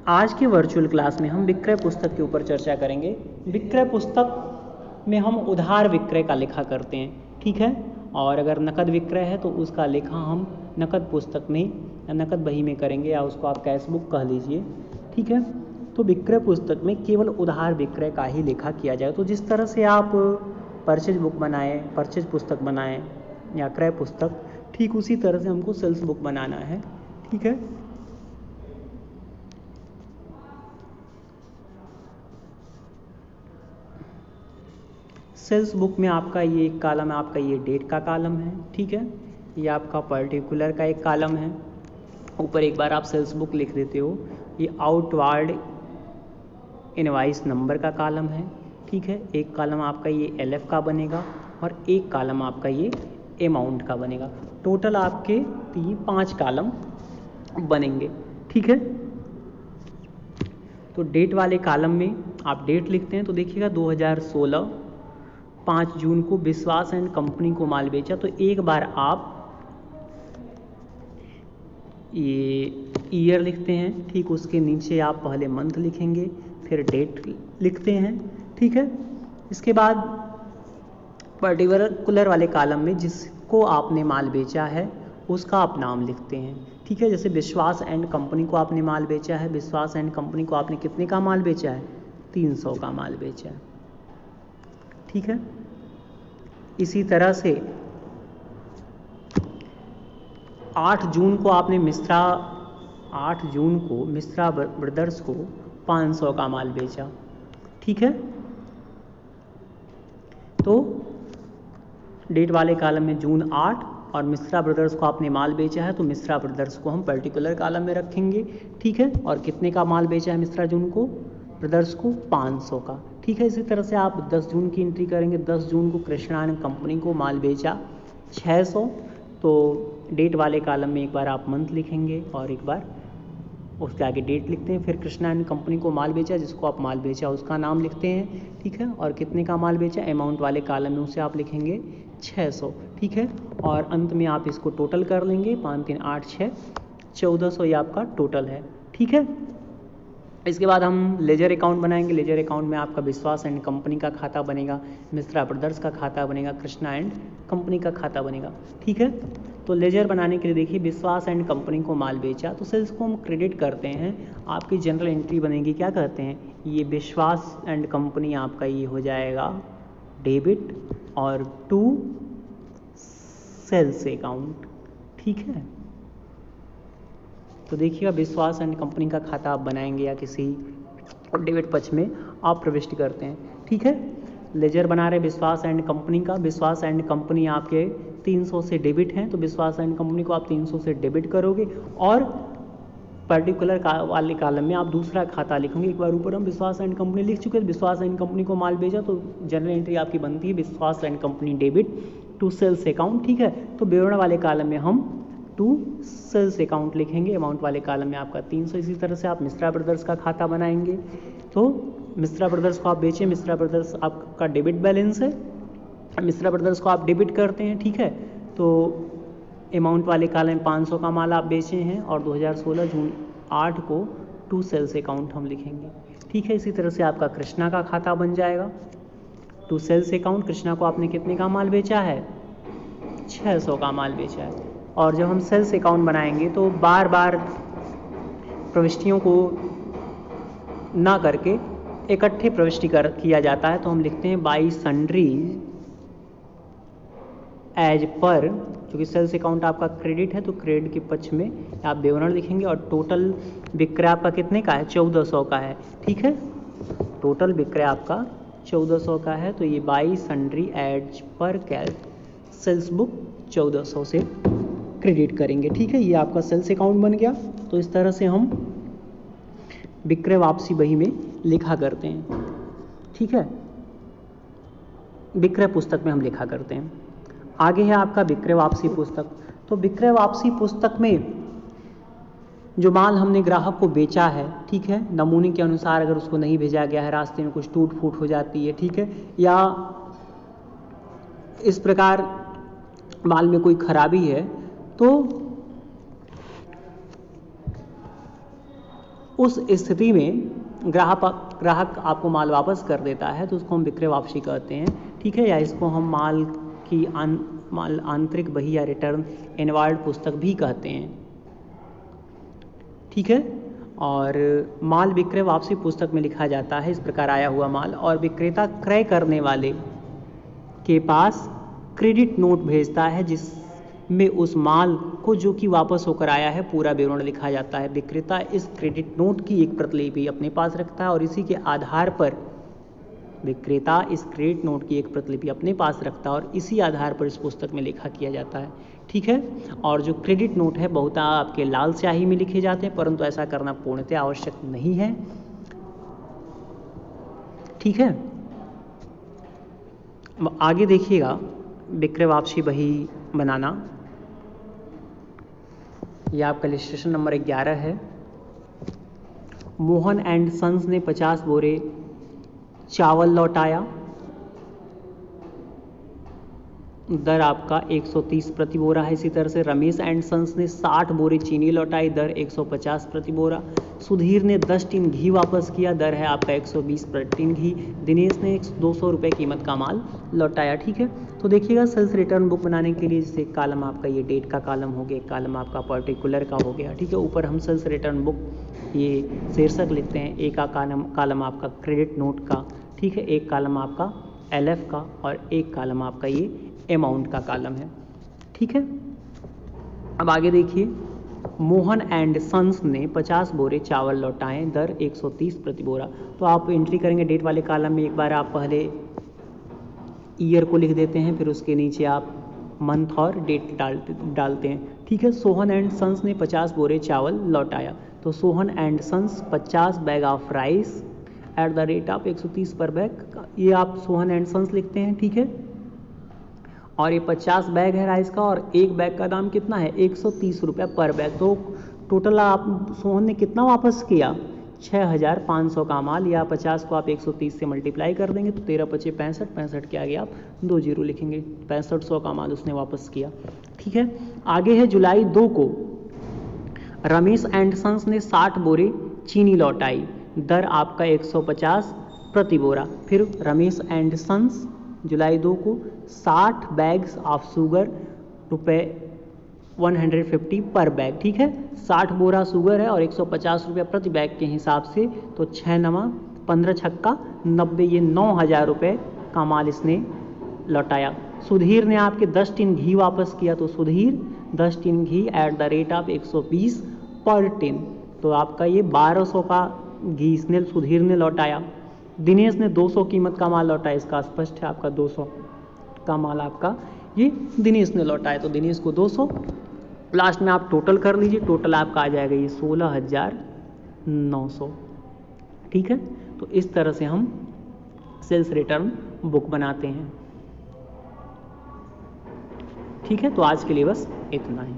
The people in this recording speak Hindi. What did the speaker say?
आज के वर्चुअल क्लास में हम विक्रय पुस्तक के ऊपर चर्चा करेंगे। विक्रय पुस्तक में हम उधार विक्रय का लेखा करते हैं, ठीक है। और अगर नकद विक्रय है तो उसका लेखा हम नकद पुस्तक में या नकद बही में करेंगे, या उसको आप कैश बुक कह लीजिए, ठीक है। तो विक्रय पुस्तक में केवल उधार विक्रय का ही लेखा किया जाए। तो जिस तरह से आप परचेज बुक बनाएं, परचेज पुस्तक बनाएं या क्रय पुस्तक, ठीक उसी तरह से हमको सेल्स बुक बनाना है, ठीक है। सेल्स बुक में आपका ये एक कॉलम है, आपका ये डेट का कॉलम है, ठीक है। ये आपका पर्टिकुलर का एक कॉलम है। ऊपर एक बार आप सेल्स बुक लिख देते हो। ये आउटवार्ड इनवाइस नंबर का कॉलम है, ठीक है। एक कॉलम आपका ये LF का बनेगा और एक कॉलम आपका ये अमाउंट का बनेगा। टोटल आपके 5 कॉलम बनेंगे, ठीक है। तो डेट वाले कॉलम में आप डेट लिखते हैं, तो देखिएगा 2016 5 जून को विश्वास एंड कंपनी को माल बेचा। तो एक बार आप ये ईयर लिखते हैं, ठीक। उसके नीचे आप पहले मंथ लिखेंगे, फिर डेट लिखते हैं, ठीक है। इसके बाद पर्टिकुलर वाले कॉलम में जिसको आपने माल बेचा है उसका आप नाम लिखते हैं, ठीक है। जैसे विश्वास एंड कंपनी को आपने माल बेचा है, विश्वास एंड कंपनी को आपने कितने का माल बेचा है? 300 का माल बेचा है, ठीक है। इसी तरह से 8 जून को आपने मिश्रा ब्रदर्स को 500 का माल बेचा, ठीक है। तो डेट वाले कॉलम में जून 8 और मिश्रा ब्रदर्स को आपने माल बेचा है, तो मिश्रा ब्रदर्स को हम पर्टिकुलर कॉलम में रखेंगे, ठीक है। और कितने का माल बेचा है मिश्रा जून को ब्रदर्स को? 500 का, ठीक है। इसी तरह से आप 10 जून की एंट्री करेंगे। 10 जून को कृष्णा एंड कंपनी को माल बेचा 600। तो डेट वाले कॉलम में एक बार आप मंथ लिखेंगे और एक बार उसके आगे डेट लिखते हैं। फिर कृष्णा एंड कंपनी को माल बेचा, जिसको आप माल बेचा उसका नाम लिखते हैं, ठीक है। और कितने का माल बेचा अमाउंट वाले कॉलम में उसे आप लिखेंगे 600, ठीक है। और अंत में आप इसको टोटल कर लेंगे, 5 3 8 6 1400 ये आपका टोटल है, ठीक है। इसके बाद हम लेजर अकाउंट बनाएंगे। लेजर अकाउंट में आपका विश्वास एंड कंपनी का खाता बनेगा, मिश्रा ब्रदर्स का खाता बनेगा, कृष्णा एंड कंपनी का खाता बनेगा, ठीक है। तो लेजर बनाने के लिए देखिए विश्वास एंड कंपनी को माल बेचा, तो सेल्स को हम क्रेडिट करते हैं। आपकी जनरल एंट्री बनेगी, क्या कहते हैं, ये विश्वास एंड कंपनी आपका ये हो जाएगा डेबिट और टू सेल्स अकाउंट, ठीक है। तो देखिएगा विश्वास एंड कंपनी का खाता आप बनाएंगे या किसी डेबिट पक्ष में आप प्रविष्ट करते हैं, ठीक है। लेजर बना रहे विश्वास एंड कंपनी का। विश्वास एंड कंपनी आपके 300 से डेबिट हैं, तो विश्वास एंड कंपनी को आप 300 से डेबिट करोगे और पर्टिकुलर वाले कॉलम में आप दूसरा खाता लिखेंगे। एक बार ऊपर हम विश्वास एंड कंपनी लिख चुके हैं, विश्वास एंड कंपनी को माल बेचा, तो जनरल एंट्री आपकी बनती है Vishwas and company debit to sales account, ठीक है। तो विवरण वाले कॉलम में हम टू सेल्स अकाउंट लिखेंगे, अमाउंट वाले कॉलम में आपका 300। इसी तरह से आप मिश्रा ब्रदर्स का खाता बनाएंगे। तो मिश्रा ब्रदर्स को आप बेचें, मिश्रा ब्रदर्स आपका डेबिट बैलेंस है, मिश्रा ब्रदर्स को आप डेबिट करते हैं, ठीक है। तो अमाउंट वाले कॉलम में 500 का माल आप बेचे हैं और 2016 जून 8 को टू सेल्स अकाउंट हम लिखेंगे, ठीक है। इसी तरह से आपका कृष्णा का खाता बन जाएगा, टू सेल्स अकाउंट। कृष्णा को आपने कितने का माल बेचा है? 600 का माल बेचा है। और जब हम सेल्स अकाउंट बनाएंगे तो बार बार प्रविष्टियों को ना करके इकट्ठे प्रविष्टि किया जाता है। तो हम लिखते हैं बाई सन्ड्री एज पर, क्योंकि सेल्स अकाउंट आपका क्रेडिट है तो क्रेडिट के पक्ष में आप विवरण लिखेंगे। और टोटल विक्रय आपका कितने का है? 1400 का है, ठीक है। टोटल विक्रय आपका 1400 का है, तो ये by sundry as per sales book 1400 से क्रेडिट करेंगे, ठीक है। ये आपका सेल्स अकाउंट बन गया। तो इस तरह से हम विक्रय वापसी बही में लिखा करते हैं, ठीक है। विक्रय पुस्तक में हम लिखा करते हैं। आगे है आपका विक्रय वापसी पुस्तक। तो विक्रय वापसी पुस्तक में जो माल हमने ग्राहक को बेचा है, ठीक है, नमूने के अनुसार अगर उसको नहीं भेजा गया है, रास्ते में कुछ टूट फूट हो जाती है, ठीक है, या इस प्रकार माल में कोई खराबी है, तो उस स्थिति में ग्राहक आपको माल वापस कर देता है तो उसको हम विक्रय वापसी कहते हैं, ठीक है, या इसको हम माल की आंतरिक बही या रिटर्न इनवार्ड पुस्तक भी कहते हैं, ठीक है। और माल विक्रय वापसी पुस्तक में लिखा जाता है इस प्रकार आया हुआ माल, और विक्रेता क्रय करने वाले के पास क्रेडिट नोट भेजता है जिसमें उस माल को जो कि वापस होकर आया है पूरा विवरण लिखा जाता है। विक्रेता इस क्रेडिट नोट की एक प्रतिलिपि अपने पास रखता है और इसी के आधार पर विक्रेता इस क्रेडिट नोट की एक प्रतिलिपि अपने पास रखता है और इसी आधार पर इस पुस्तक में लेखा किया जाता है, ठीक है। और जो क्रेडिट नोट है बहुत आपके लाल स्याही में लिखे जाते हैं, परंतु ऐसा करना पूर्णतः आवश्यक नहीं है, ठीक है। आगे देखिएगा विक्रय वापसी बही बनाना, यह आपका इलस्ट्रेशन नंबर 11 है। मोहन एंड सन्स ने 50 बोरे चावल लौटाया, दर आपका 130 प्रति बोरा है। इसी तरह से रमेश एंड सन्स ने 60 बोरे चीनी लौटाई, दर 150 प्रति बोरा। सुधीर ने 10 टिन घी वापस किया, दर है आपका 120 प्रति टिन घी। दिनेश ने 200 रुपये कीमत का माल लौटाया, ठीक है। तो देखिएगा सेल्स रिटर्न बुक बनाने के लिए जैसे एक कालम आपका ये डेट का कालम हो गया, एक कालम आपका पर्टिकुलर का हो गया, ठीक है। ऊपर हम सेल्स रिटर्न बुक ये शीर्षक लिखते हैं, एक का कालम आपका क्रेडिट नोट का, ठीक है, एक कालम आपका LF का और एक कालम आपका ये अमाउंट का कालम है, ठीक है। अब आगे देखिए, मोहन एंड सन्स ने 50 बोरे चावल लौटाए, दर 130 प्रति बोरा। तो आप एंट्री करेंगे डेट वाले कालम में, एक बार आप पहले ईयर को लिख देते हैं, फिर उसके नीचे आप मंथ और डेट डालते हैं, ठीक है। सोहन एंड सन्स ने 50 बोरे चावल लौटाया, तो Sohan and sons 50 bag of rice at the rate of 130 per bag, ये आप सोहन एंड सन्स लिखते हैं, ठीक है। और ये 50 बैग है राइस का और एक बैग का दाम कितना है 130 रुपये पर बैग। तो टोटल आप सोहन ने कितना वापस किया 6500 का माल, या 50 को आप 130 से मल्टीप्लाई कर देंगे तो 13 पचे 65, 65 के आगे आप 2 जीरो लिखेंगे, 6500 का माल उसने वापस किया, ठीक है। आगे है जुलाई 2 को रमेश एंड सन्स ने 60 बोरे चीनी लौटाई, दर आपका 150 प्रति बोरा। फिर रमेश एंड सन्स जुलाई 2 को 60 बैग्स ऑफ शुगर रुपये 150 पर बैग, ठीक है। 60 बोरा शुगर है और 150 रुपये प्रति बैग के हिसाब से, तो 6 नमा 15 छक्का 90, ये 9000 रुपये का माल इसने लौटाया। सुधीर ने आपके 10 टिन घी वापस किया, तो Sudhir 10 tin ghee eight the rate of 120 पर टिन, तो आपका ये 1200 का घी इसने सुधीर ने लौटाया। दिनेश ने 200 कीमत का माल लौटाया, इसका स्पष्ट है आपका 200 का माल आपका ये दिनेश ने लौटाया, तो दिनेश को 200, लास्ट में आप टोटल कर लीजिए, टोटल आपका आ जाएगा ये 16900, ठीक है। तो इस तरह से हम सेल्स रिटर्न बुक बनाते हैं, ठीक है। तो आज के लिए बस इतना ही।